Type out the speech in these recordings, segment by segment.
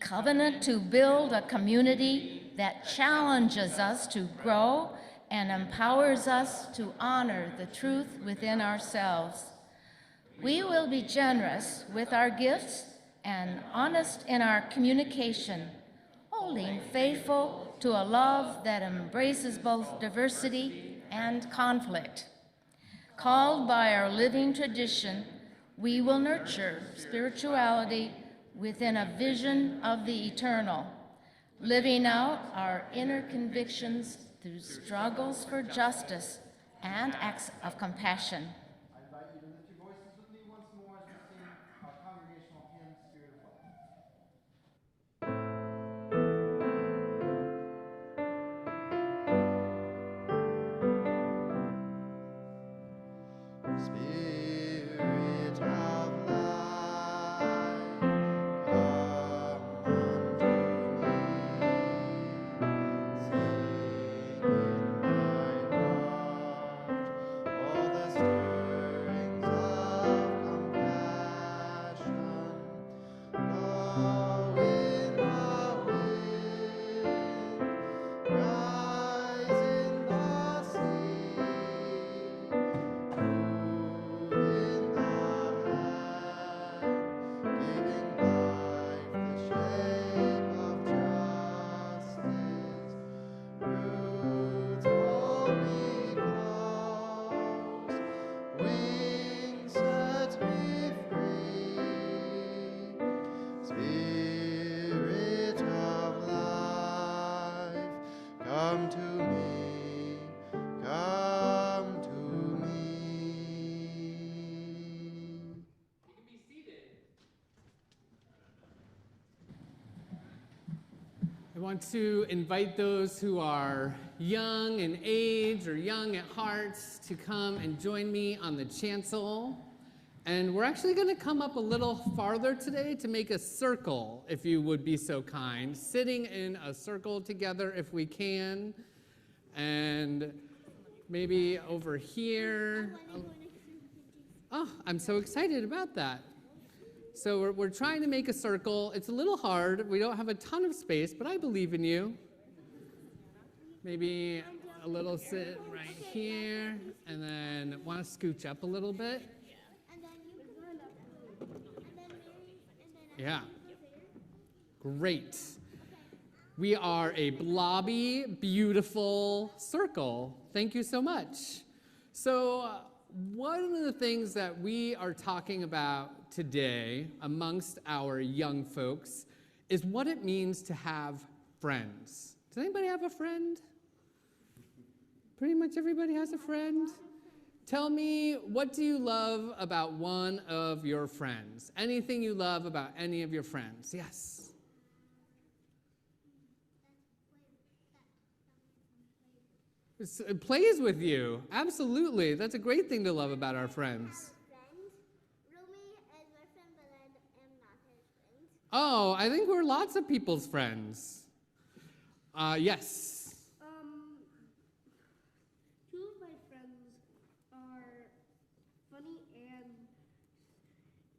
covenant to build a community that challenges us to grow and empowers us to honor the truth within ourselves. We will be generous with our gifts and honest in our communication, holding faithful to a love that embraces both diversity and conflict. Called by our living tradition, we will nurture spirituality within a vision of the eternal, living out our inner convictions through struggles for justice and acts of compassion. I invite you to lift your voices with me once more as we sing our congregational hymn, Spirit of Love. Spirit of life, come unto me. Sing in my heart all the stirrings of compassion. Blow in the wind, rise in the sea. Move in the hand, giving life the shape of justice. Roots hold me close, wings set me free. Spirit of life, come to me, come to me. You can be seated. I want to invite those who are young in age or young at heart to come and join me on the chancel. And we're actually going to come up a little farther today to make a circle, if you would be so kind. Sitting in a circle together if we can. And maybe over here. Oh, I'm so excited about that. So we're trying to make a circle. It's a little hard. We don't have a ton of space, but I believe in you. Maybe a little sit right here, and then want to scooch up a little bit. Yeah. Great. We are a blobby, beautiful circle. Thank you so much. So one of the things that we are talking about today amongst our young folks is what it means to have friends. Does anybody have a friend? Pretty much everybody has a friend. Tell me, what do you love about one of your friends? Anything you love about any of your friends? Yes. It plays with you. Absolutely. That's a great thing to love about our friends. Oh, I think we're lots of people's friends. Yes. Two of my friends are funny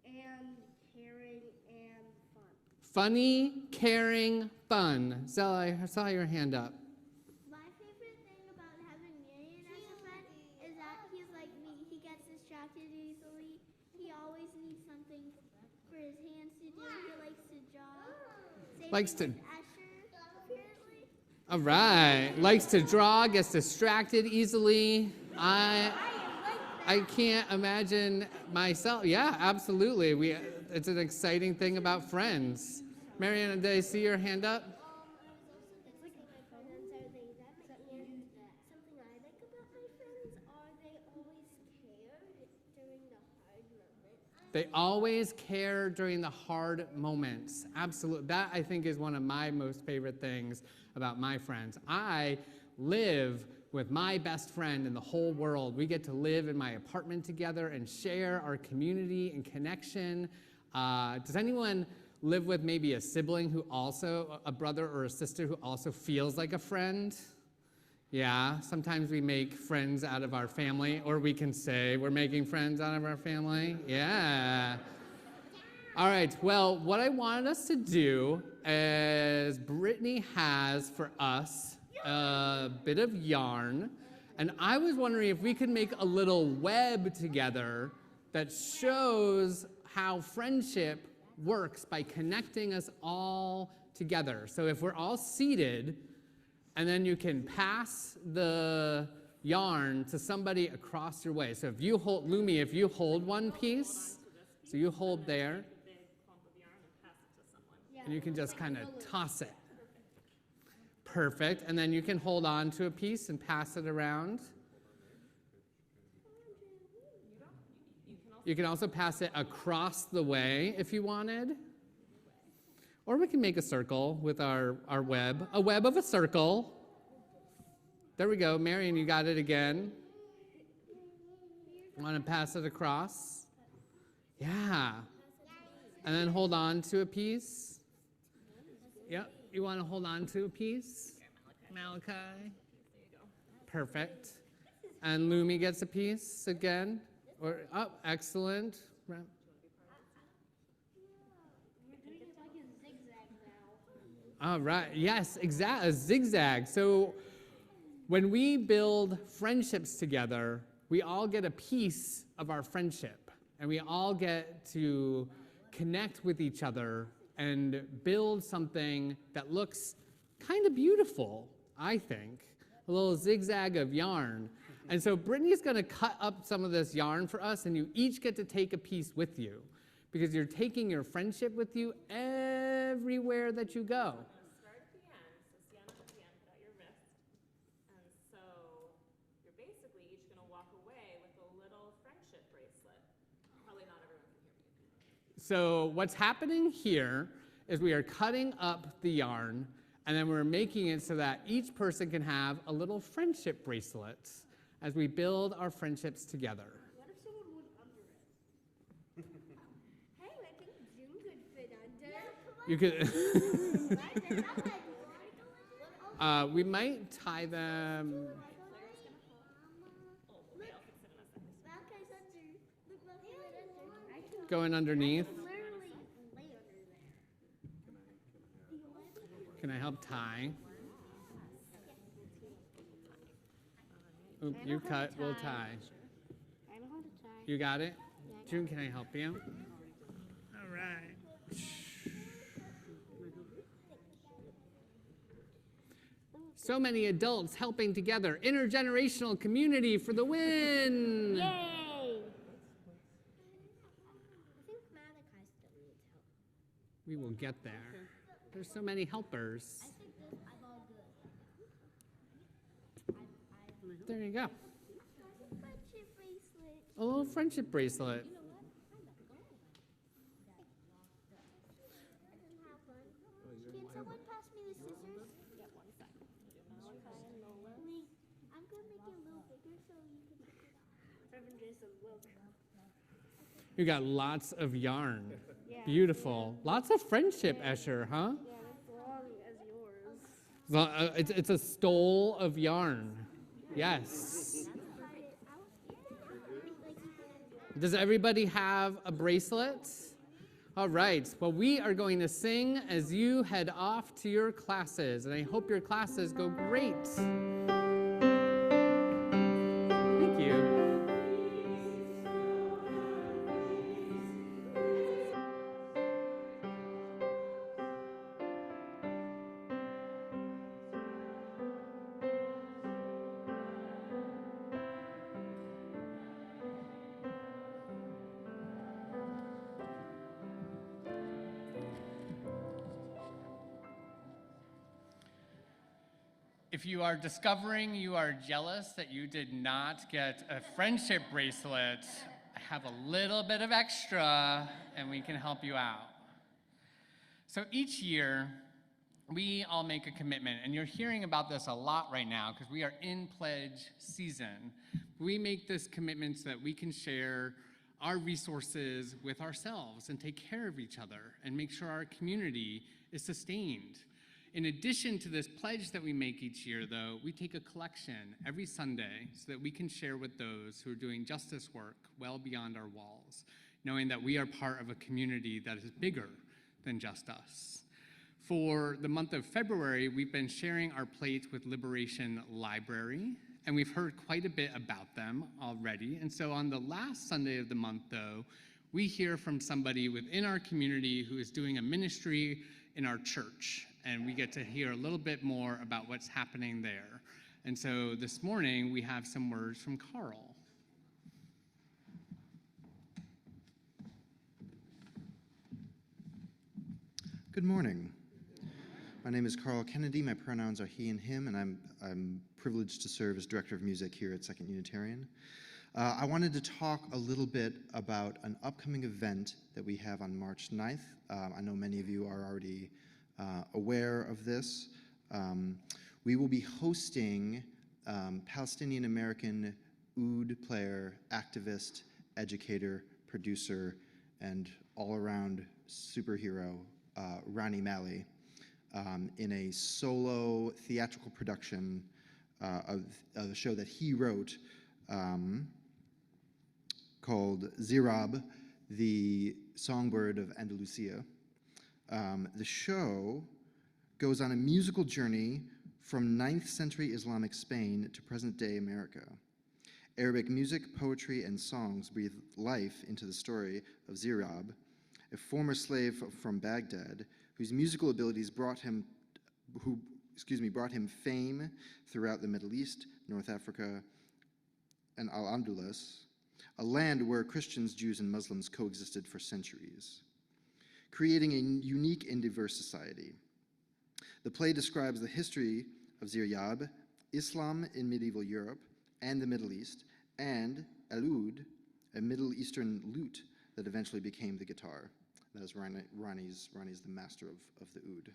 and caring and fun. Funny, caring, fun. Zella, I saw your hand up. My favorite thing about having Marion as a friend is that he's like me. He gets distracted easily. He always needs something for his hands to do. He likes to draw. Likes to. Asher, apparently. All right. Likes to draw, gets distracted easily. I can't imagine myself. Yeah, absolutely. It's an exciting thing about friends. Mariana, did I see your hand up? It's like my friends are they that and something I like about my friends are they always care during the hard moments. They always care during the hard moments. Absolutely. That, I think, is one of my most favorite things about my friends. I live with my best friend in the whole world. We get to live in my apartment together and share our community and connection. Does anyone live with maybe a sibling who also, a brother or a sister who also feels like a friend? Yeah, sometimes we make friends out of our family, or we can say we're making friends out of our family. Yeah. All right, well, what I wanted us to do as Brittany has for us a bit of yarn, and I was wondering if we could make a little web together that shows how friendship works by connecting us all together. So if we're all seated, and then you can pass the yarn to somebody across your way. So if you hold, Lumi, if you hold one piece, so you hold there, and you can just kind of toss it. Perfect. And then you can hold on to a piece and pass it around. You can also pass it across the way if you wanted. Or we can make a circle with our web. A web of a circle. There we go. Marion, you got it again. Want to pass it across? Yeah. And then hold on to a piece. Yep. You want to hold on to a piece? Malachi. Perfect. And Lumi gets a piece again. Or, oh, excellent. All right. Yes, exactly. A zigzag. So when we build friendships together, we all get a piece of our friendship, and we all get to connect with each other and build something that looks kind of beautiful, I think. A little zigzag of yarn. And so Brittany's going to cut up some of this yarn for us, and you each get to take a piece with you, because you're taking your friendship with you everywhere that you go. Start at the end, so stand up at the end, put out your wrist. And so you're basically each going to walk away with a little friendship bracelet. Probably not everyone can hear me. So what's happening here is we are cutting up the yarn, and then we're making it so that each person can have a little friendship bracelet as we build our friendships together. What if someone went under it? Hey, I think June could fit under. You could. We might tie them. Going underneath. Can I help tie? Oop, you cut, we'll tie. I know how to tie. You got it? June, can I help you? All right. So many adults helping together. Intergenerational community for the win! Yay! I think Malachi still needs help. We will get there. There's so many helpers. I think this is all good. There you go. Friendship bracelet. A little friendship bracelet. You know what? Have fun. Can someone pass me the scissors? Get one second. Malachi and Lola. Wait, I'm gonna make it a little bigger so you can take it off. Reverend Jason, look. You got lots of yarn. Yeah. Beautiful. Lots of friendship, Escher, huh? Yeah, that's long as yours. It's a stole of yarn. Yes. Does everybody have a bracelet? All right. Well, we are going to sing as you head off to your classes, and I hope your classes go great. Thank you. If you are discovering you are jealous that you did not get a friendship bracelet, I have a little bit of extra and we can help you out. So each year, we all make a commitment, and you're hearing about this a lot right now because we are in pledge season. We make this commitment so that we can share our resources with ourselves and take care of each other and make sure our community is sustained. In addition to this pledge that we make each year, though, we take a collection every Sunday so that we can share with those who are doing justice work well beyond our walls, knowing that we are part of a community that is bigger than just us. For the month of February, we've been sharing our plates with Liberation Library, and we've heard quite a bit about them already. And so on the last Sunday of the month, though, we hear from somebody within our community who is doing a ministry in our church, and we get to hear a little bit more about what's happening there. And so this morning, we have some words from Carl. Good morning. My name is Carl Kennedy. My pronouns are he and him, and I'm privileged to serve as Director of Music here at Second Unitarian. I wanted to talk a little bit about an upcoming event that we have on March 9th. I know many of you are already aware of this. We will be hosting Palestinian-American oud player, activist, educator, producer, and all-around superhero, Ronnie Malley, in a solo theatrical production of a show that he wrote called Zirab, the Songbird of Andalusia. The show goes on a musical journey from 9th century Islamic Spain to present-day America. Arabic music, poetry, and songs breathe life into the story of Zirab, a former slave from Baghdad, whose musical abilities brought him fame throughout the Middle East, North Africa, and Al-Andalus, a land where Christians, Jews, and Muslims coexisted for centuries, creating a unique and diverse society. The play describes the history of Ziryab, Islam in medieval Europe and the Middle East, and al-oud, a Middle Eastern lute that eventually became the guitar. That is Ronnie's the master of the oud.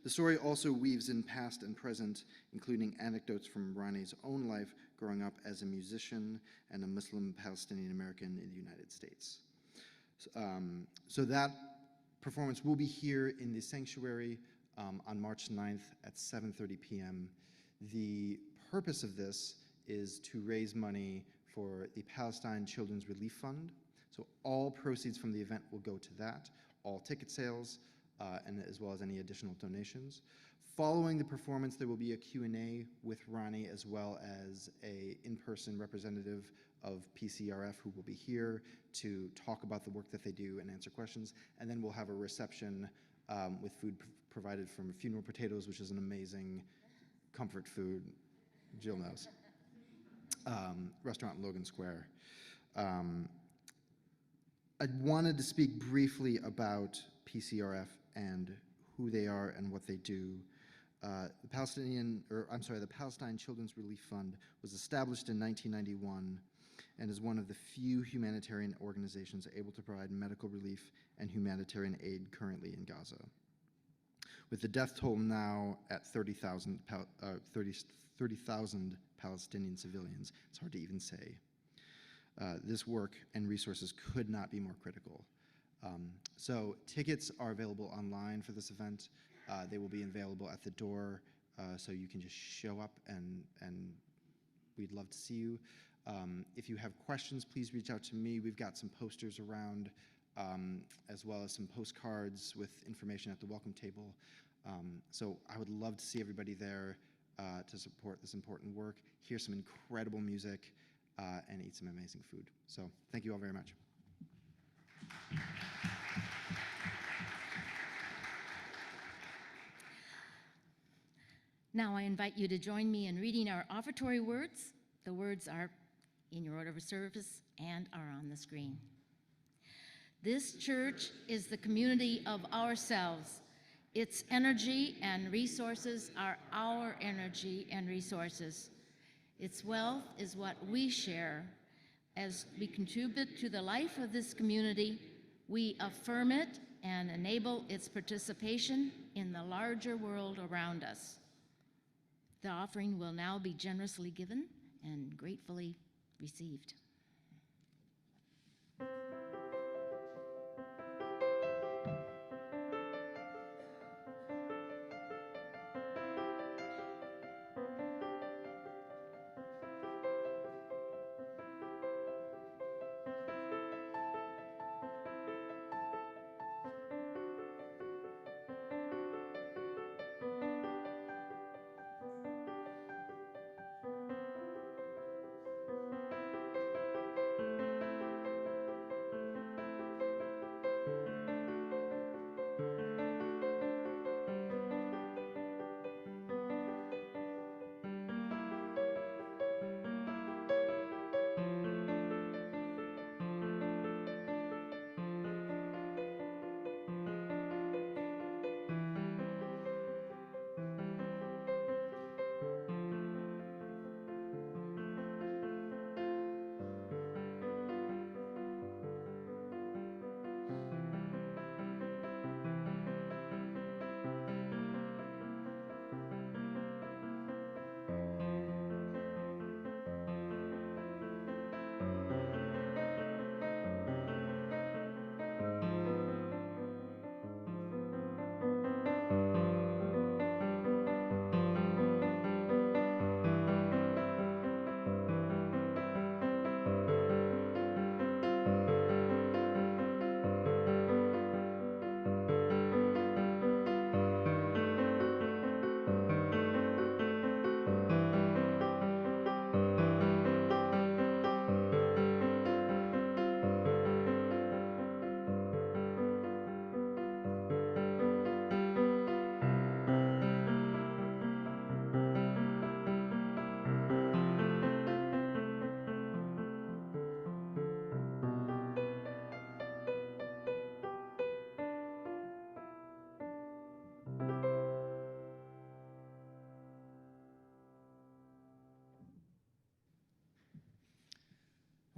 The story also weaves in past and present, including anecdotes from Ronnie's own life growing up as a musician and a Muslim Palestinian American in the United States. So that performance will be here in the sanctuary on March 9th at 7:30 p.m. The purpose of this is to raise money for the Palestine Children's Relief Fund. So all proceeds from the event will go to that, all ticket sales, and as well as any additional donations. Following the performance, there will be a Q&A with Ronnie, as well as a in-person representative of PCRF who will be here to talk about the work that they do and answer questions. And then we'll have a reception with food provided from Funeral Potatoes, which is an amazing comfort food, Jill knows, restaurant in Logan Square. I wanted to speak briefly about PCRF and who they are and what they do. The Palestine Children's Relief Fund was established in 1991 and is one of the few humanitarian organizations able to provide medical relief and humanitarian aid currently in Gaza. With the death toll now at 30,000 Palestinian civilians, it's hard to even say. This work and resources could not be more critical. So tickets are available online for this event. They will be available at the door, so you can just show up and we'd love to see you. If you have questions, please reach out to me. We've got some posters around, as well as some postcards with information at the welcome table. So I would love to see everybody there to support this important work, hear some incredible music, and eat some amazing food. So thank you all very much. Now I invite you to join me in reading our offertory words. The words are in your order of service and are on the screen. This church is the community of ourselves. Its energy and resources are our energy and resources. Its wealth is what we share. As we contribute to the life of this community, we affirm it and enable its participation in the larger world around us. The offering will now be generously given and gratefully received.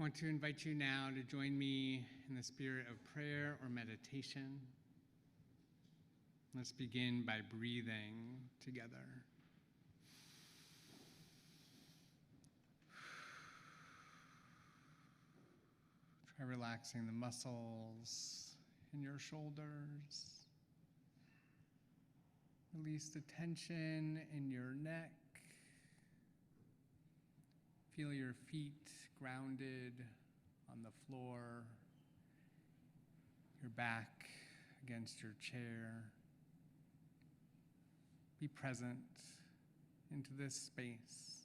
I want to invite you now to join me in the spirit of prayer or meditation. Let's begin by breathing together. Try relaxing the muscles in your shoulders. Release the tension in your neck. Feel your feet grounded on the floor, your back against your chair. Be present into this space,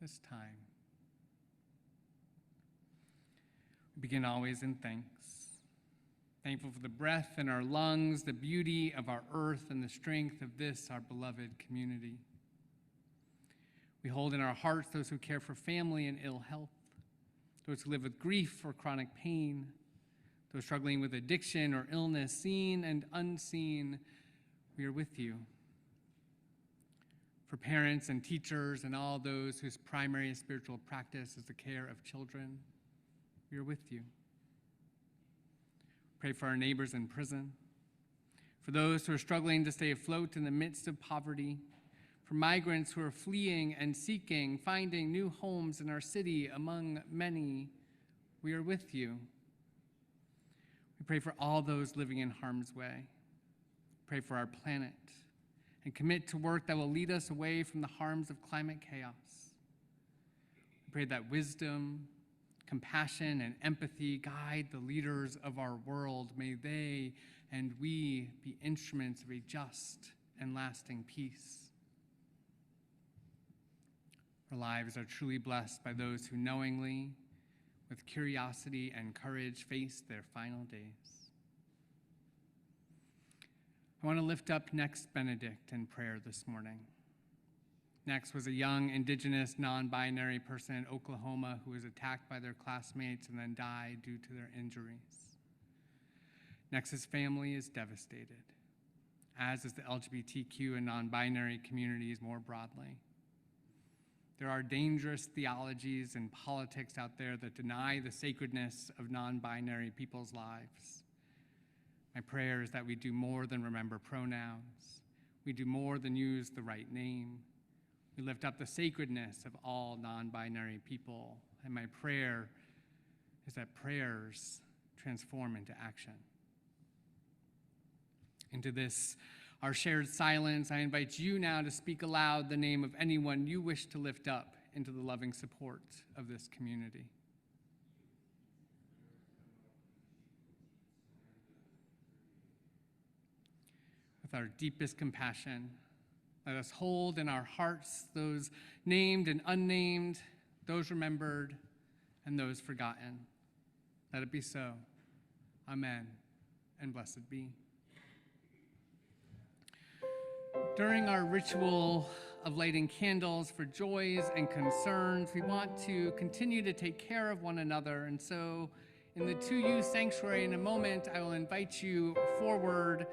this time. We begin always in thanks. Thankful for the breath in our lungs, the beauty of our earth, and the strength of this, our beloved community. We hold in our hearts those who care for family and ill health, those who live with grief or chronic pain, those struggling with addiction or illness, seen and unseen. We are with you. For parents and teachers and all those whose primary spiritual practice is the care of children, we are with you. Pray for our neighbors in prison, for those who are struggling to stay afloat in the midst of poverty, for migrants who are fleeing and seeking, finding new homes in our city among many, we are with you. We pray for all those living in harm's way. Pray for our planet and commit to work that will lead us away from the harms of climate chaos. We pray that wisdom, compassion, and empathy guide the leaders of our world. May they and we be instruments of a just and lasting peace. Our lives are truly blessed by those who knowingly, with curiosity and courage, face their final days. I want to lift up Next Benedict in prayer this morning. Next was a young indigenous non-binary person in Oklahoma who was attacked by their classmates and then died due to their injuries. Nex's family is devastated, as is the LGBTQ and non-binary communities more broadly. There are dangerous theologies and politics out there that deny the sacredness of non-binary people's lives. My prayer is that we do more than remember pronouns. We do more than use the right name. We lift up the sacredness of all non-binary people. And my prayer is that prayers transform into action. Into this, our shared silence, I invite you now to speak aloud the name of anyone you wish to lift up into the loving support of this community. With our deepest compassion, let us hold in our hearts those named and unnamed, those remembered and those forgotten. Let it be so. Amen, and blessed be. During our ritual of lighting candles for joys and concerns, we want to continue to take care of one another. And so in the 2U sanctuary in a moment, I will invite you forward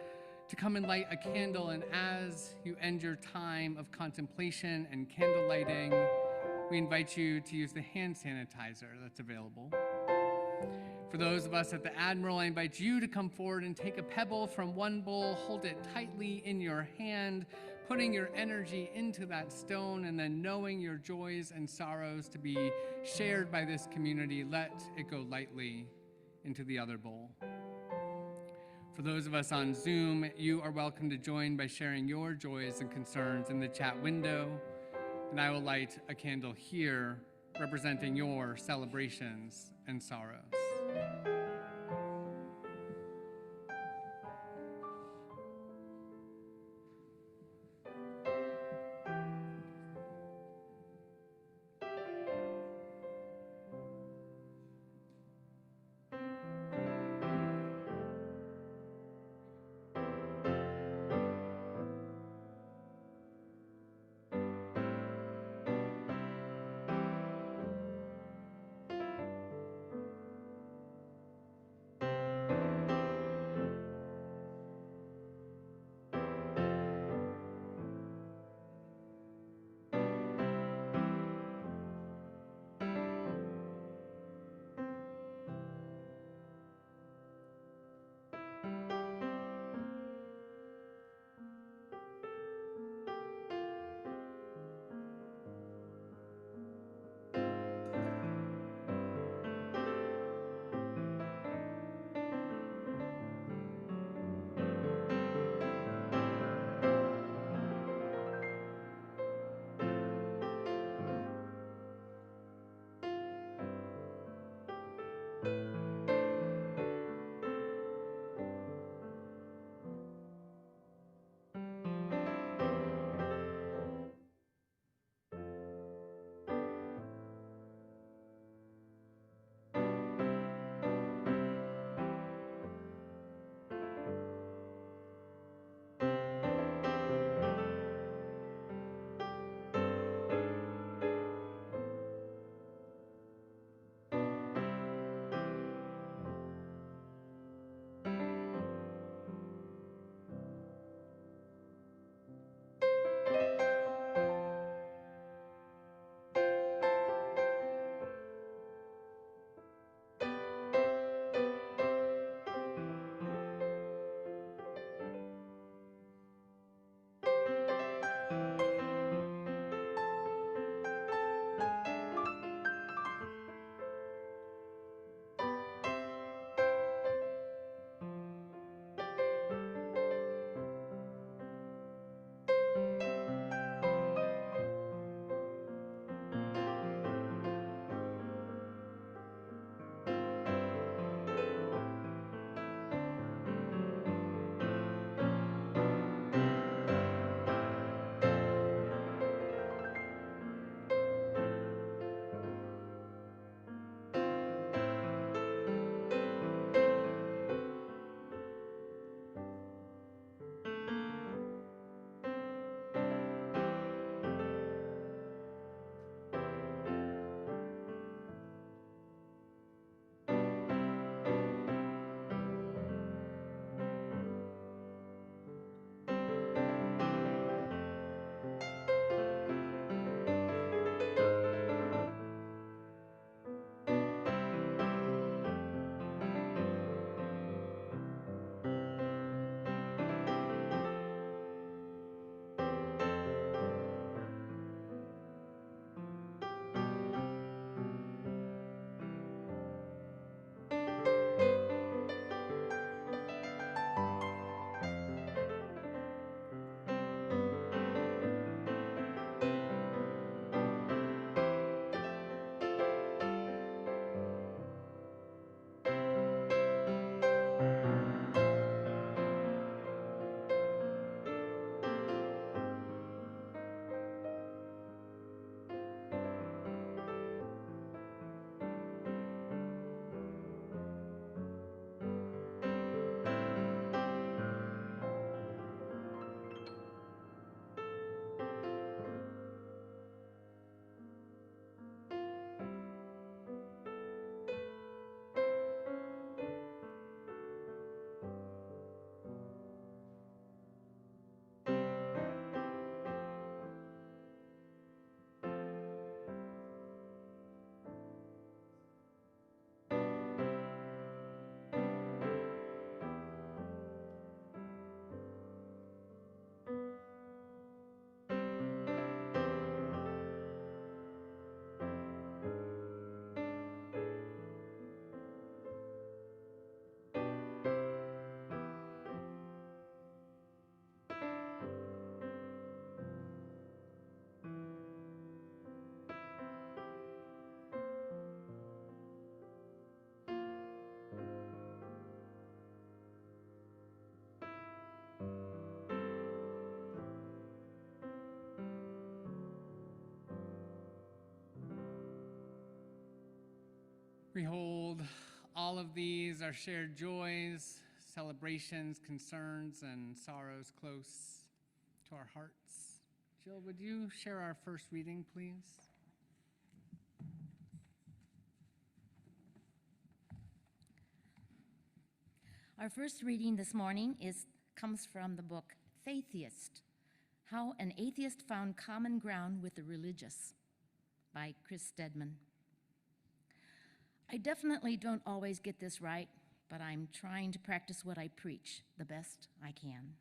to come and light a candle. And as you end your time of contemplation and candle lighting, we invite you to use the hand sanitizer that's available. For those of us at the Admiral, I invite you to come forward and take a pebble from one bowl, hold it tightly in your hand, putting your energy into that stone, and then knowing your joys and sorrows to be shared by this community, let it go lightly into the other bowl. For those of us on Zoom, you are welcome to join by sharing your joys and concerns in the chat window, and I will light a candle here representing your celebrations and sorrows. We hold all of these, our shared joys, celebrations, concerns, and sorrows close to our hearts. Jill, would you share our first reading, please? Our first reading this morning comes from the book Faithiest, How an Atheist Found Common Ground with the Religious by Chris Stedman. I definitely don't always get this right, but I'm trying to practice what I preach the best I can.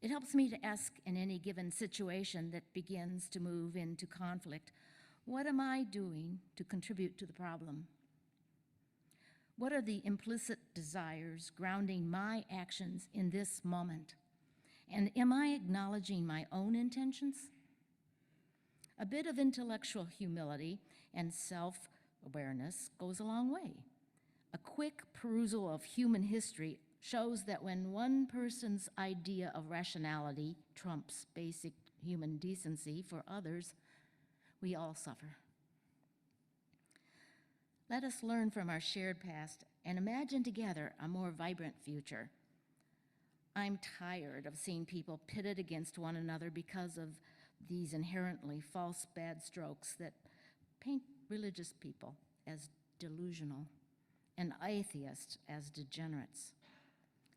It helps me to ask in any given situation that begins to move into conflict, what am I doing to contribute to the problem? What are the implicit desires grounding my actions in this moment? And am I acknowledging my own intentions? A bit of intellectual humility and self-awareness goes a long way. A quick perusal of human history shows that when one person's idea of rationality trumps basic human decency for others, we all suffer. Let us learn from our shared past and imagine together a more vibrant future. I'm tired of seeing people pitted against one another because of these inherently false bad strokes that paint religious people as delusional and atheists as degenerates.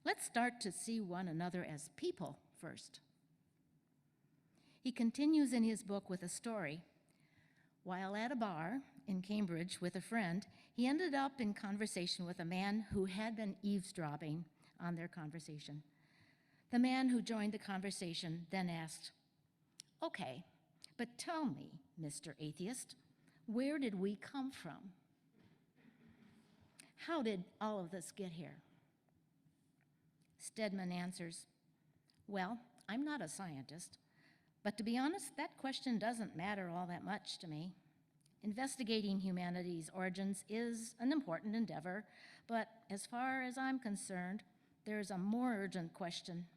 Let's start to see one another as people first. He continues in his book with a story. While at a bar in Cambridge with a friend, he ended up in conversation with a man who had been eavesdropping on their conversation. The man who joined the conversation then asked, "Okay, but tell me, Mr. Atheist, where did we come from? How did all of this get here?" Stedman answers, "Well, I'm not a scientist, but to be honest, that question doesn't matter all that much to me. Investigating humanity's origins is an important endeavor, but as far as I'm concerned, there's a more urgent question.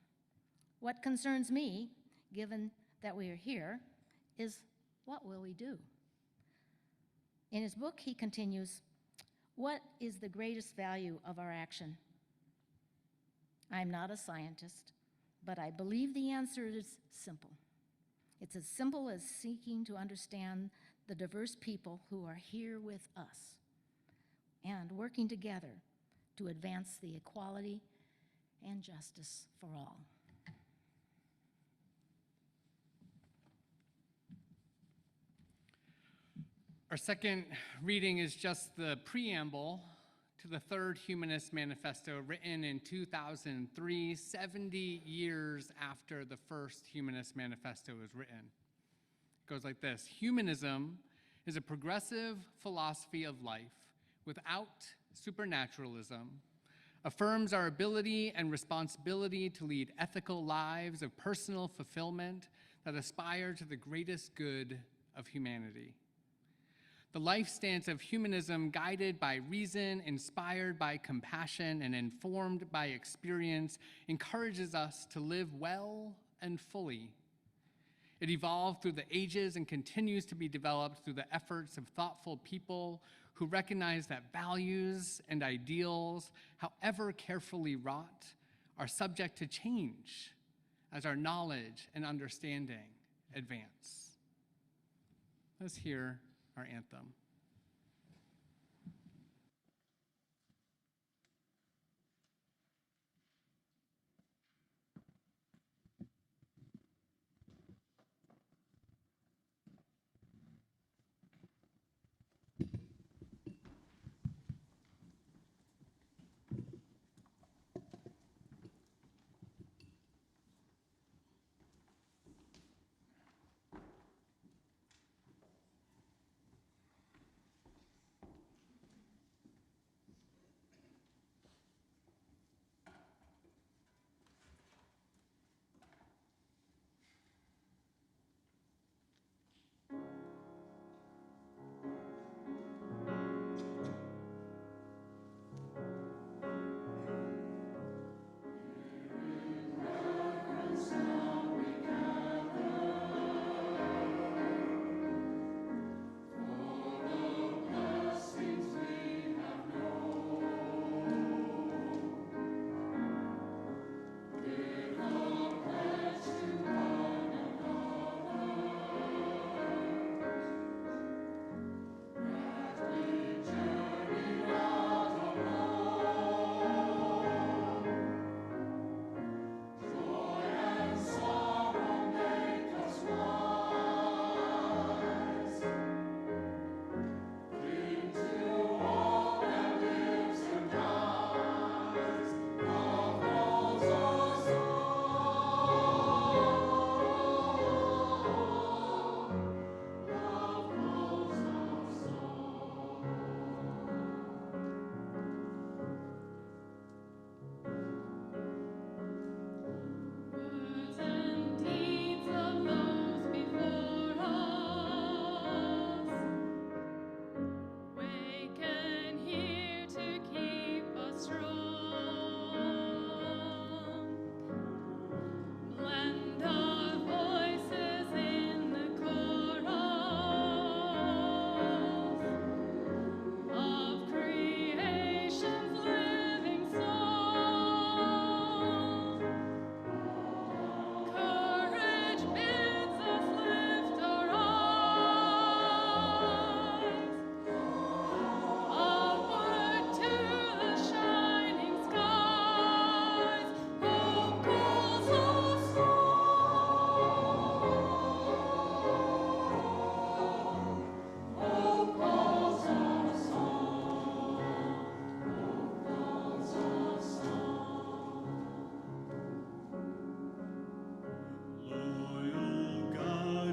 What concerns me, given that we are here, is what will we do?" In his book, he continues, "What is the greatest value of our action? I'm not a scientist, but I believe the answer is simple. It's as simple as seeking to understand the diverse people who are here with us and working together to advance the equality and justice for all." Our second reading is just the preamble to the Third Humanist Manifesto, written in 2003, 70 years after the first Humanist Manifesto was written. It goes like this: "Humanism is a progressive philosophy of life without supernaturalism, affirms our ability and responsibility to lead ethical lives of personal fulfillment that aspire to the greatest good of humanity. The life stance of humanism, guided by reason, inspired by compassion, and informed by experience, encourages us to live well and fully. It evolved through the ages and continues to be developed through the efforts of thoughtful people who recognize that values and ideals, however carefully wrought, are subject to change as our knowledge and understanding advance." Let's hear our anthem.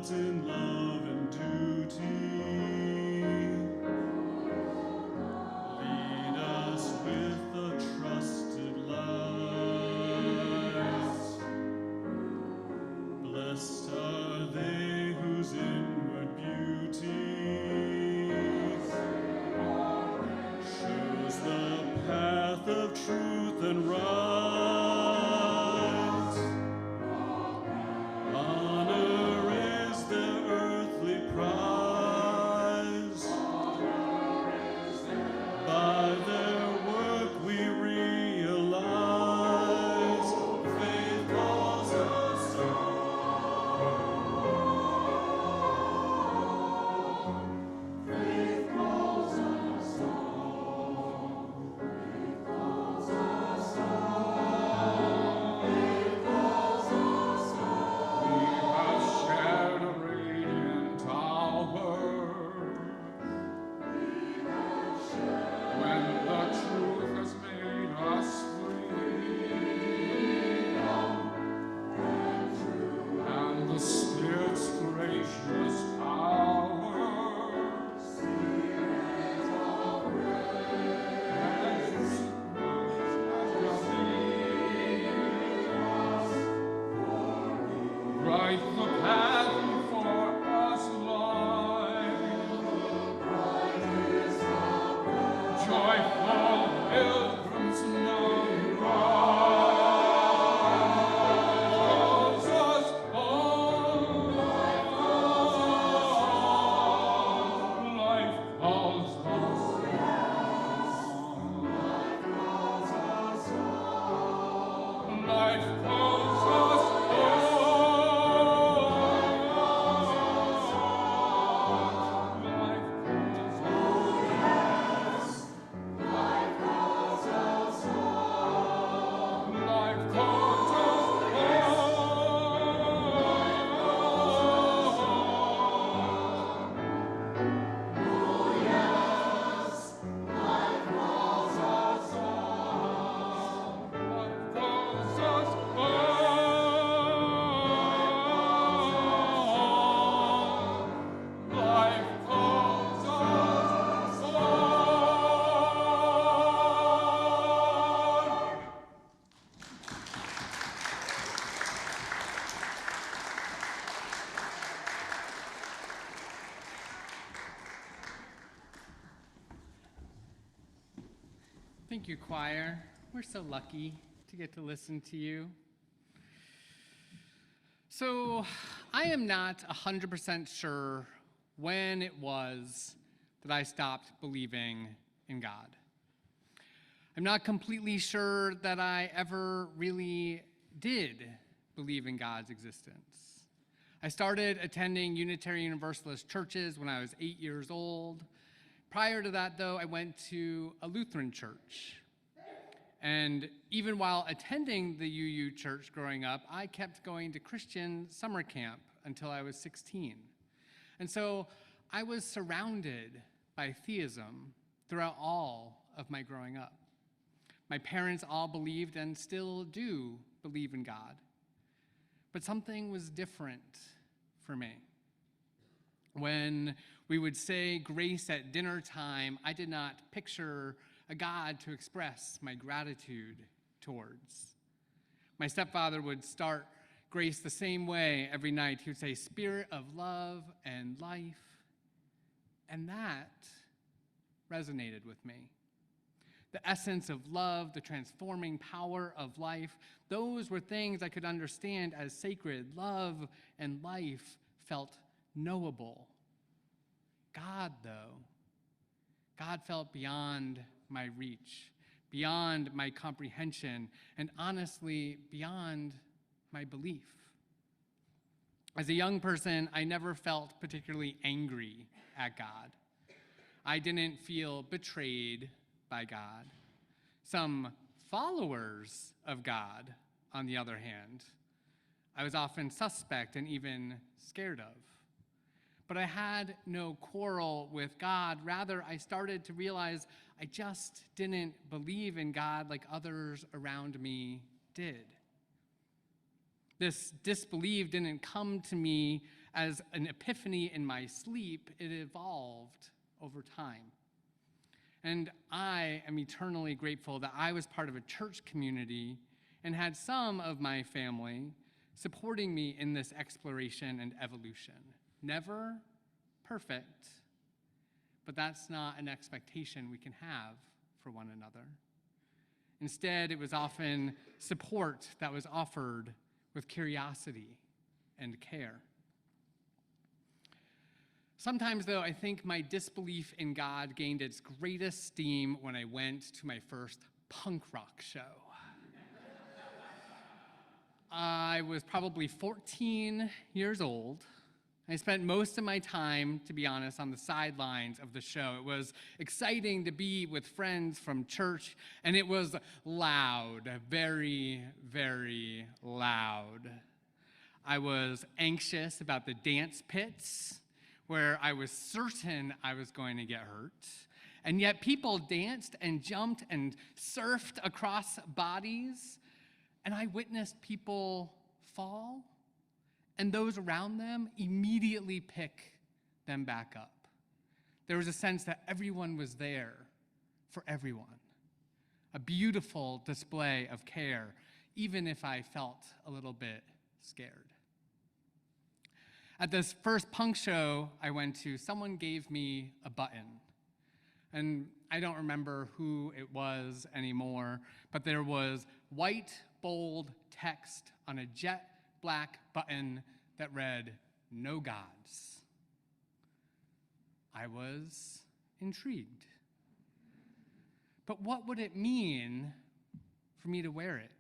but in love and duty. Lead us with a trusted light. Blessed are they whose inward beauty shows the path of truth and right. Honor is their earthly prize. By their work we realize faith calls us home. Faith calls us home. Faith calls us home. Faith calls us home. We have shared a radiant hour. When the truth has made us free, and the Spirit's gracious power, Spirit of grace, right the path before us lies. Joyful pilgrims now rise, calls us home. Life calls us home. Life calls us home. Life calls us Thank you, choir. We're so lucky to get to listen to you. So, I am not 100% sure when it was that I stopped believing in God. I'm not completely sure that I ever really did believe in God's existence. I started attending Unitarian Universalist churches when I was 8 years old. Prior to that, though, I went to a Lutheran church. And even while attending the UU church growing up, I kept going to Christian summer camp until I was 16. And so I was surrounded by theism throughout all of my growing up. My parents all believed and still do believe in God. But something was different for me. When we would say grace at dinner time, I did not picture a God to express my gratitude towards. My stepfather would start grace the same way every night. He would say, "Spirit of love and life." And that resonated with me. The essence of love, the transforming power of life, those were things I could understand as sacred. Love and life felt knowable. God, though, God felt beyond my reach, beyond my comprehension, and honestly, beyond my belief. As a young person, I never felt particularly angry at God. I didn't feel betrayed by God. Some followers of God, on the other hand, I was often suspect and even scared of. But I had no quarrel with God. Rather, I started to realize I just didn't believe in God like others around me did. This disbelief didn't come to me As an epiphany in my sleep, it evolved over time. And I am eternally grateful that I was part of a church community and had some of my family supporting me in this exploration and evolution. Never perfect, but that's not an expectation we can have for one another. Instead, it was often support that was offered with curiosity and care. Sometimes, though, I think my disbelief in God gained its greatest steam when I went to my first punk rock show. I was probably 14 years old. I spent most of my time, to be honest, on the sidelines of the show. It was exciting to be with friends from church, and it was loud, very, very loud. I was anxious about the dance pits, where I was certain I was going to get hurt. And yet people danced and jumped and surfed across bodies, and I witnessed people fall, and those around them immediately pick them back up. There was a sense that everyone was there for everyone. A beautiful display of care, even if I felt a little bit scared. At this first punk show I went to, someone gave me a button. And I don't remember who it was anymore, but there was white, bold text on a jet black button that read, "No gods." I was intrigued. But what would it mean for me to wear it?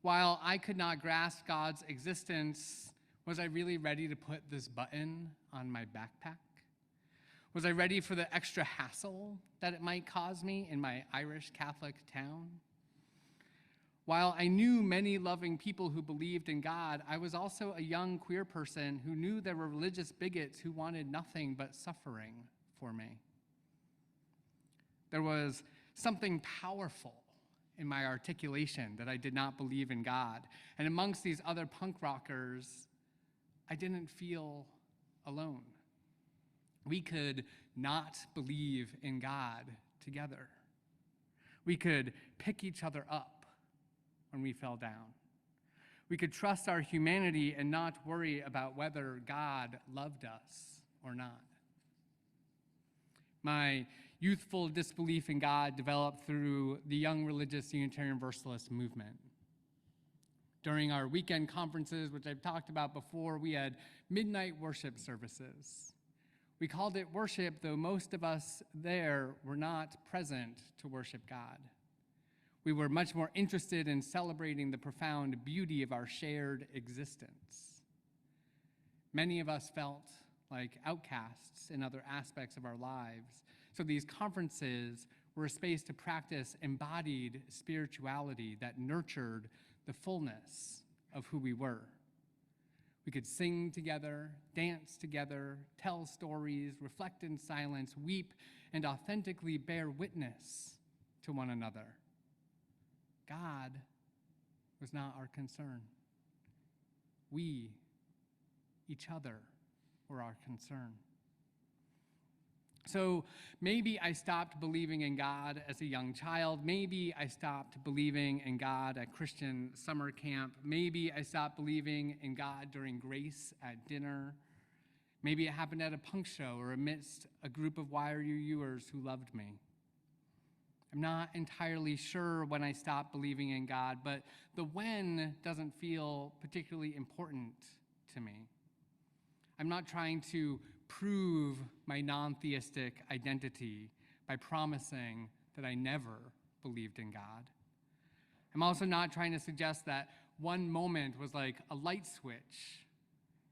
While I could not grasp God's existence, was I really ready to put this button on my backpack? Was I ready for the extra hassle that it might cause me in my Irish Catholic town? While I knew many loving people who believed in God, I was also a young queer person who knew there were religious bigots who wanted nothing but suffering for me. There was something powerful in my articulation that I did not believe in God. And amongst these other punk rockers, I didn't feel alone. We could not believe in God together. We could pick each other up when we fell down. We could trust our humanity and not worry about whether God loved us or not. My youthful disbelief in God developed through the Young Religious Unitarian Universalist movement. During our weekend conferences, which I've talked about before, we had midnight worship services. We called it worship, though most of us there were not present to worship God. We were much more interested in celebrating the profound beauty of our shared existence. Many of us felt like outcasts in other aspects of our lives, so these conferences were a space to practice embodied spirituality that nurtured the fullness of who we were. We could sing together, dance together, tell stories, reflect in silence, weep, and authentically bear witness to one another. God was not our concern. We, each other, were our concern. So maybe I stopped believing in God as a young child. Maybe I stopped believing in God at Christian summer camp. Maybe I stopped believing in God during grace at dinner. Maybe it happened at a punk show or amidst a group of YRUers who loved me. I'm not entirely sure when I stopped believing in God, but the when doesn't feel particularly important to me. I'm not trying to prove my non-theistic identity by promising that I never believed in God. I'm also not trying to suggest that one moment was like a light switch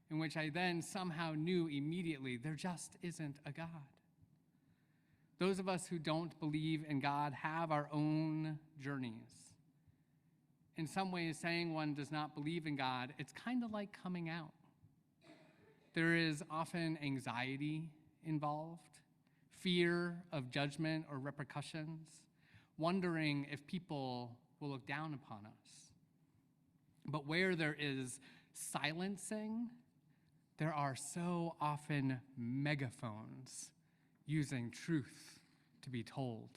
in which I then somehow knew immediately there just isn't a God. Those of us who don't believe in God have our own journeys. In some ways, saying one does not believe in God, it's kind of like coming out. There is often anxiety involved, fear of judgment or repercussions, wondering if people will look down upon us. But where there is silencing, there are so often megaphones using truth to be told.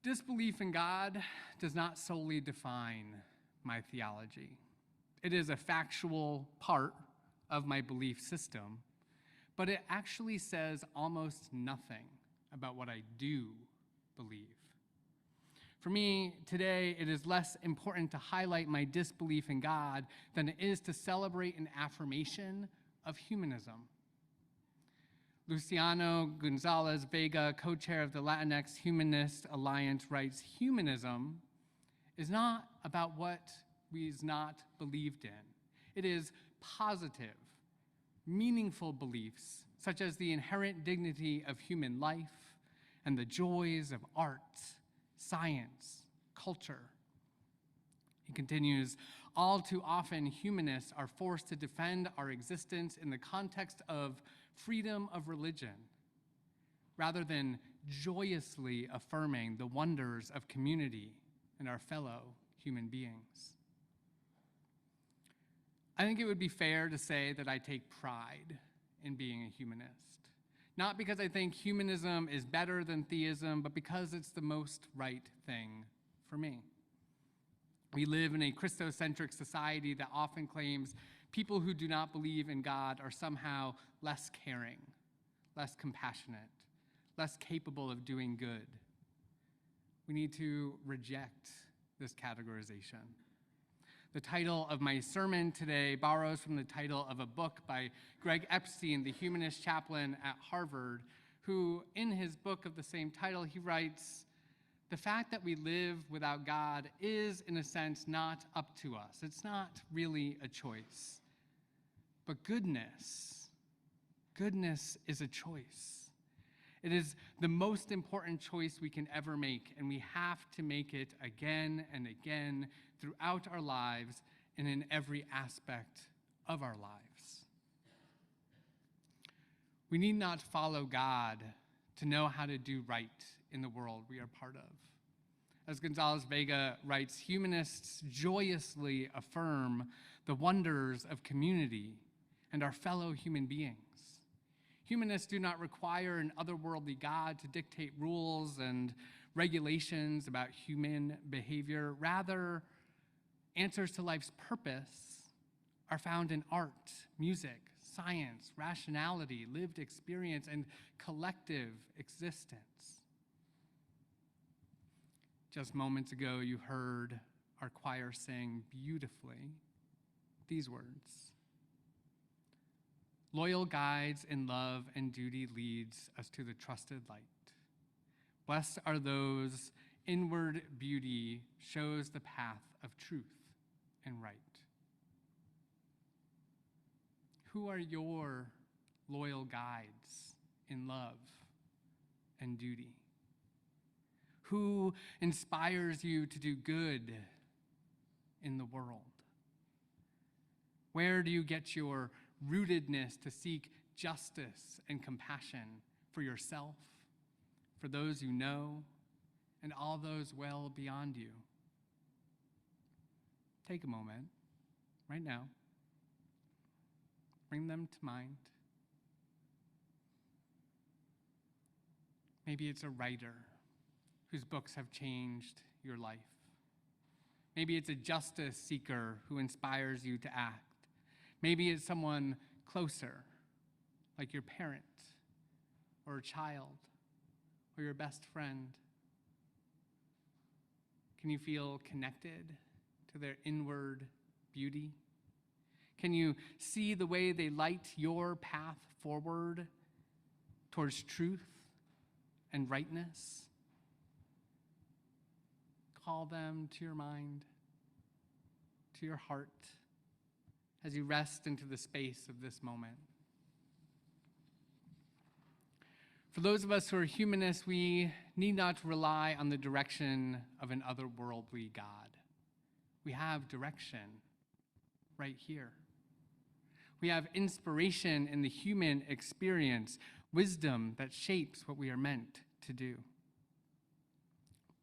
Disbelief in God does not solely define my theology. It is a factual part of my belief system, but it actually says almost nothing about what I do believe. For me, today, it is less important to highlight my disbelief in God than it is to celebrate an affirmation of humanism. Luciano Gonzalez Vega, co-chair of the Latinx Humanist Alliance, writes, "Humanism is not about what is not believed in. It is positive, meaningful beliefs, such as the inherent dignity of human life and the joys of art, science, culture." He continues, "All too often, humanists are forced to defend our existence in the context of freedom of religion, rather than joyously affirming the wonders of community and our fellow human beings." I think it would be fair to say that I take pride in being a humanist. Not because I think humanism is better than theism, but because it's the most right thing for me. We live in a Christocentric society that often claims people who do not believe in God are somehow less caring, less compassionate, less capable of doing good. We need to reject this categorization. The title of my sermon today borrows from the title of a book by Greg Epstein, the humanist chaplain at Harvard, who, in his book of the same title, he writes, "The fact that we live without God is, in a sense, not up to us. It's not really a choice. But goodness is a choice. It is the most important choice we can ever make, and we have to make it again and again throughout our lives and in every aspect of our lives." We need not follow God to know how to do right in the world we are part of. As Gonzalez Vega writes, humanists joyously affirm the wonders of community and our fellow human beings. Humanists do not require an otherworldly God to dictate rules and regulations about human behavior. Rather, answers to life's purpose are found in art, music, science, rationality, lived experience, and collective existence. Just moments ago, you heard our choir sing beautifully these words: "Loyal guides in love and duty leads us to the trusted light. Blessed are those inward beauty shows the path of truth and right." Who are your loyal guides in love and duty? Who inspires you to do good in the world? Where do you get your rootedness to seek justice and compassion for yourself, for those you know, and all those well beyond you? Take a moment right now. Bring them to mind. Maybe it's a writer whose books have changed your life. Maybe it's a justice seeker who inspires you to act. Maybe it's someone closer, like your parent, or a child, or your best friend. Can you feel connected to their inward beauty? Can you see the way they light your path forward towards truth and rightness? Call them to your mind, to your heart, as you rest into the space of this moment. For those of us who are humanists, we need not rely on the direction of an otherworldly God. We have direction right here. We have inspiration in the human experience, wisdom that shapes what we are meant to do.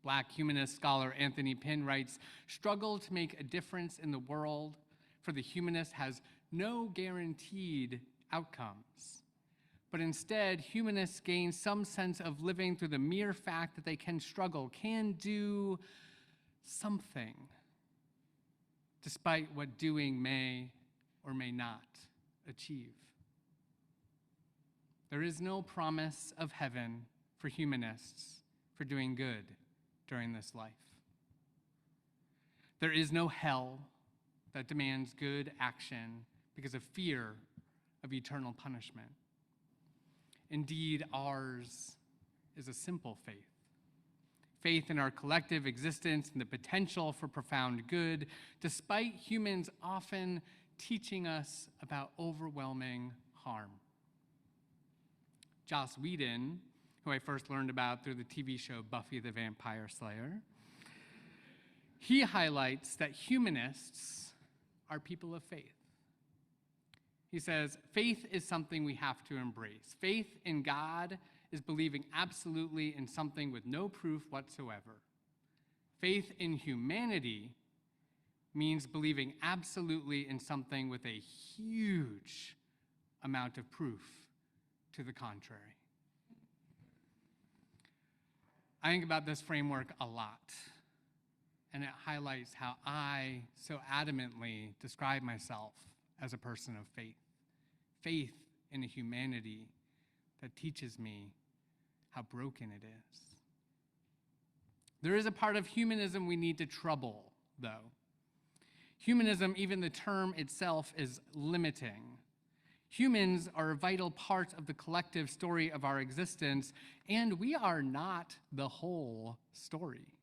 Black humanist scholar Anthony Pinn writes, "Struggle to make a difference in the world for the humanist has no guaranteed outcomes. But instead, humanists gain some sense of living through the mere fact that they can struggle, can do something, despite what doing may or may not achieve. There is no promise of heaven for humanists for doing good during this life. There is no hell that demands good action because of fear of eternal punishment. Indeed, ours is a simple faith. Faith in our collective existence and the potential for profound good, despite humans often teaching us about overwhelming harm. Joss Whedon, who I first learned about through the TV show Buffy the Vampire Slayer, he highlights that humanists are people of faith. He says, faith is something we have to embrace. Faith in God is believing absolutely in something with no proof whatsoever. Faith in humanity means believing absolutely in something with a huge amount of proof to the contrary. I think about this framework a lot, and it highlights how I so adamantly describe myself as a person of faith. Faith in a humanity that teaches me how broken it is. There is a part of humanism we need to trouble, though. Humanism, even the term itself, is limiting. Humans are a vital part of the collective story of our existence, and we are not the whole story.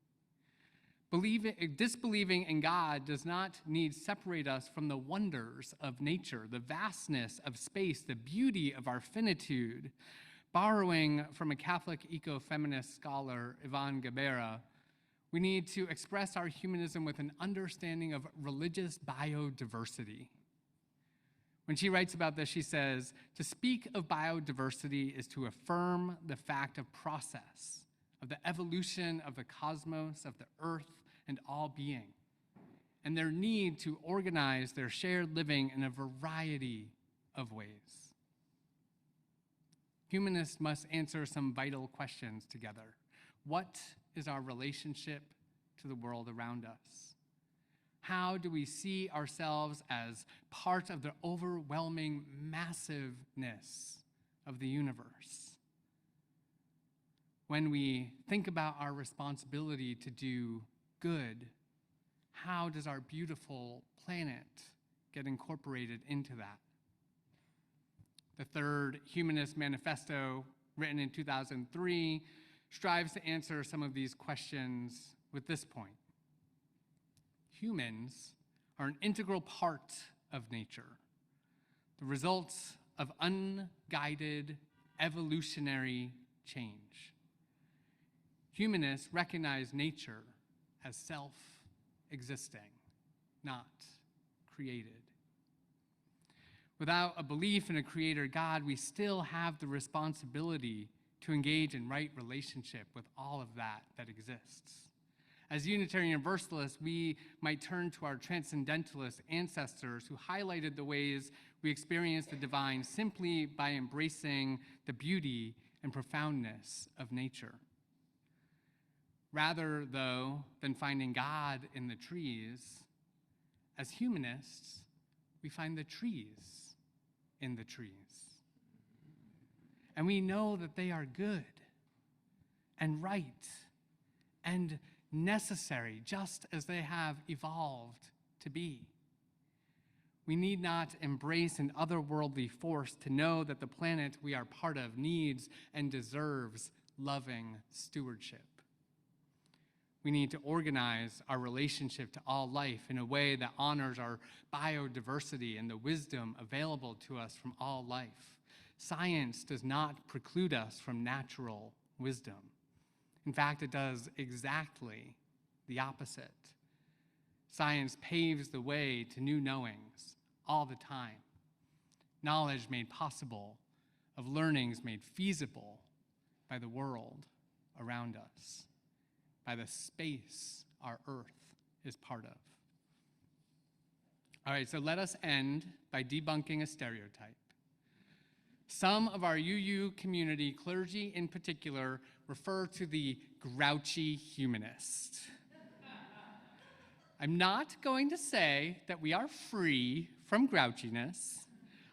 Disbelieving in God does not need separate us from the wonders of nature, the vastness of space, the beauty of our finitude. Borrowing from a Catholic eco-feminist scholar, Yvonne Gabera, we need to express our humanism with an understanding of religious biodiversity. When she writes about this, she says, to speak of biodiversity is to affirm the fact of process, of the evolution of the cosmos, of the earth, and all being, and their need to organize their shared living in a variety of ways. Humanists must answer some vital questions together. What is our relationship to the world around us? How do we see ourselves as part of the overwhelming massiveness of the universe? When we think about our responsibility to do good, how does our beautiful planet get incorporated into that? The third Humanist Manifesto, written in 2003, strives to answer some of these questions with this point. Humans are an integral part of nature, the results of unguided evolutionary change. Humanists recognize nature as self-existing, not created. Without a belief in a creator God, we still have the responsibility to engage in right relationship with all of that exists. As Unitarian Universalists, we might turn to our transcendentalist ancestors who highlighted the ways we experience the divine simply by embracing the beauty and profoundness of nature. Rather, though, than finding God in the trees, as humanists, we find the trees in the trees. And we know that they are good and right and necessary, just as they have evolved to be. We need not embrace an otherworldly force to know that the planet we are part of needs and deserves loving stewardship. We need to organize our relationship to all life in a way that honors our biodiversity and the wisdom available to us from all life. Science does not preclude us from natural wisdom. In fact, it does exactly the opposite. Science paves the way to new knowings all the time. Knowledge made possible, of learnings made feasible by the world around us, by the space our earth is part of. All right, so let us end by debunking a stereotype. Some of our UU community, clergy in particular, refer to the grouchy humanist. I'm not going to say that we are free from grouchiness.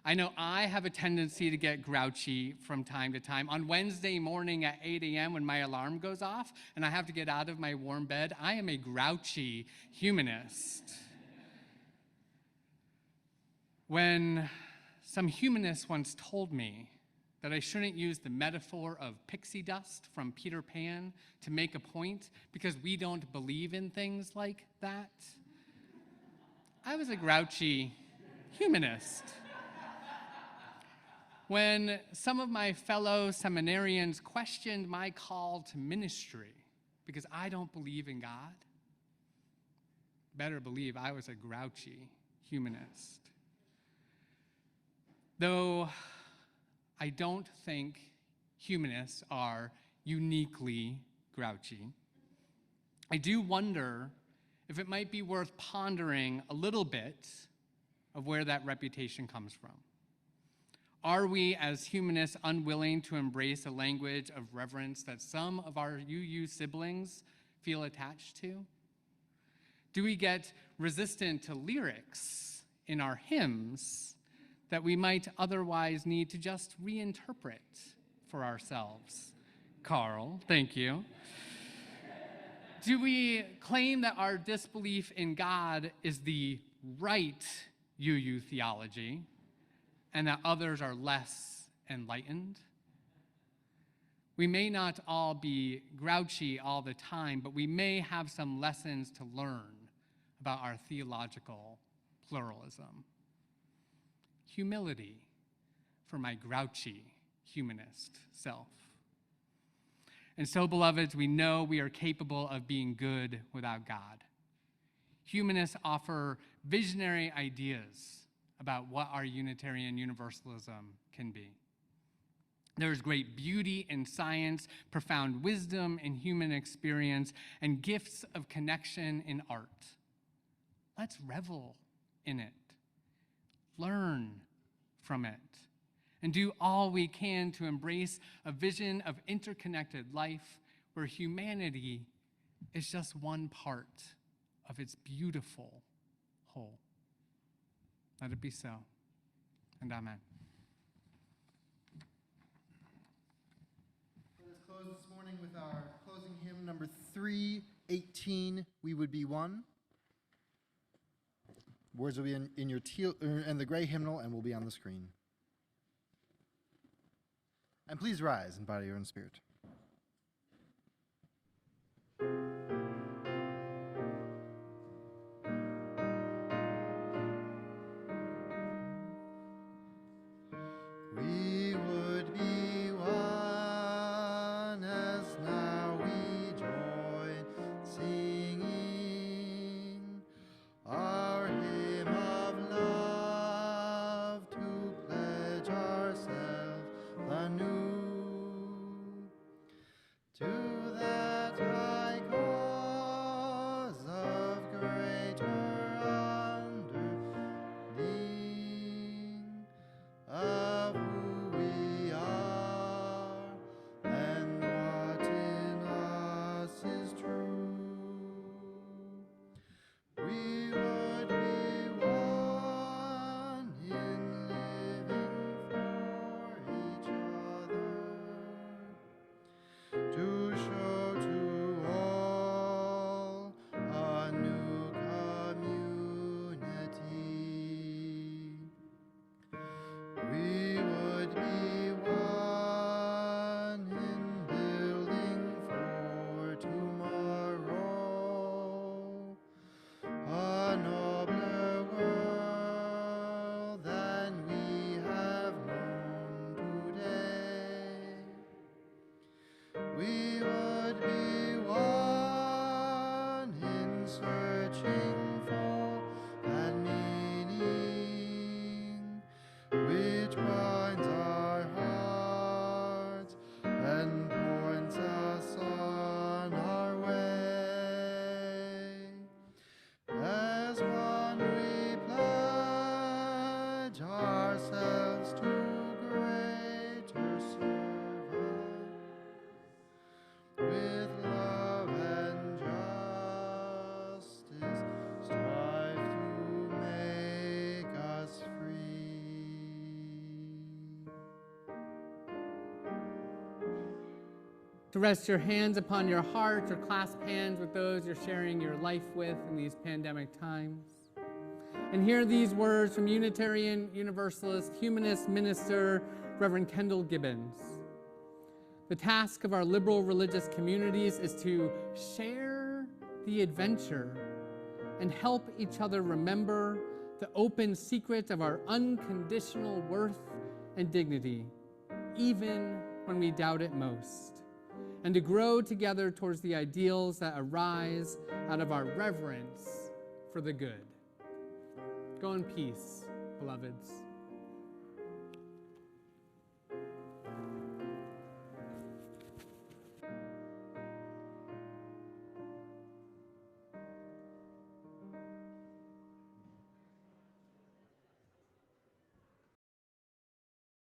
I know I have a tendency to get grouchy from time to time. On Wednesday morning at 8 a.m. when my alarm goes off and I have to get out of my warm bed, I am a grouchy humanist. When some humanist once told me that I shouldn't use the metaphor of pixie dust from Peter Pan to make a point because we don't believe in things like that, I was a grouchy humanist. When some of my fellow seminarians questioned my call to ministry because I don't believe in God, better believe I was a grouchy humanist. Though I don't think humanists are uniquely grouchy, I do wonder if it might be worth pondering a little bit of where that reputation comes from. Are we, as humanists, unwilling to embrace a language of reverence that some of our UU siblings feel attached to? Do we get resistant to lyrics in our hymns that we might otherwise need to just reinterpret for ourselves? Carl, thank you. Do we claim that our disbelief in God is the right UU theology, and that others are less enlightened? We may not all be grouchy all the time, but we may have some lessons to learn about our theological pluralism. Humility for my grouchy humanist self. And so, beloveds, we know we are capable of being good without God. Humanists offer visionary ideas about what our Unitarian Universalism can be. There's great beauty in science, profound wisdom in human experience, and gifts of connection in art. Let's revel in it, learn from it, and do all we can to embrace a vision of interconnected life where humanity is just one part of its beautiful whole. Let it be so, and amen. Let us close this morning with our closing hymn, number 318, We Would Be One. Words will be in your teal and the gray hymnal and will be on the screen. And please rise in body and spirit. We would be one as now we join singing our hymn of love to pledge ourselves anew. ourselves to greater service. With love and justice, strive to make us free. To rest your hands upon your heart or clasp hands with those you're sharing your life with in these pandemic times. And hear these words from Unitarian Universalist humanist minister Reverend Kendall Gibbons. The task of our liberal religious communities is to share the adventure and help each other remember the open secret of our unconditional worth and dignity, even when we doubt it most, and to grow together towards the ideals that arise out of our reverence for the good. Go in peace, beloveds.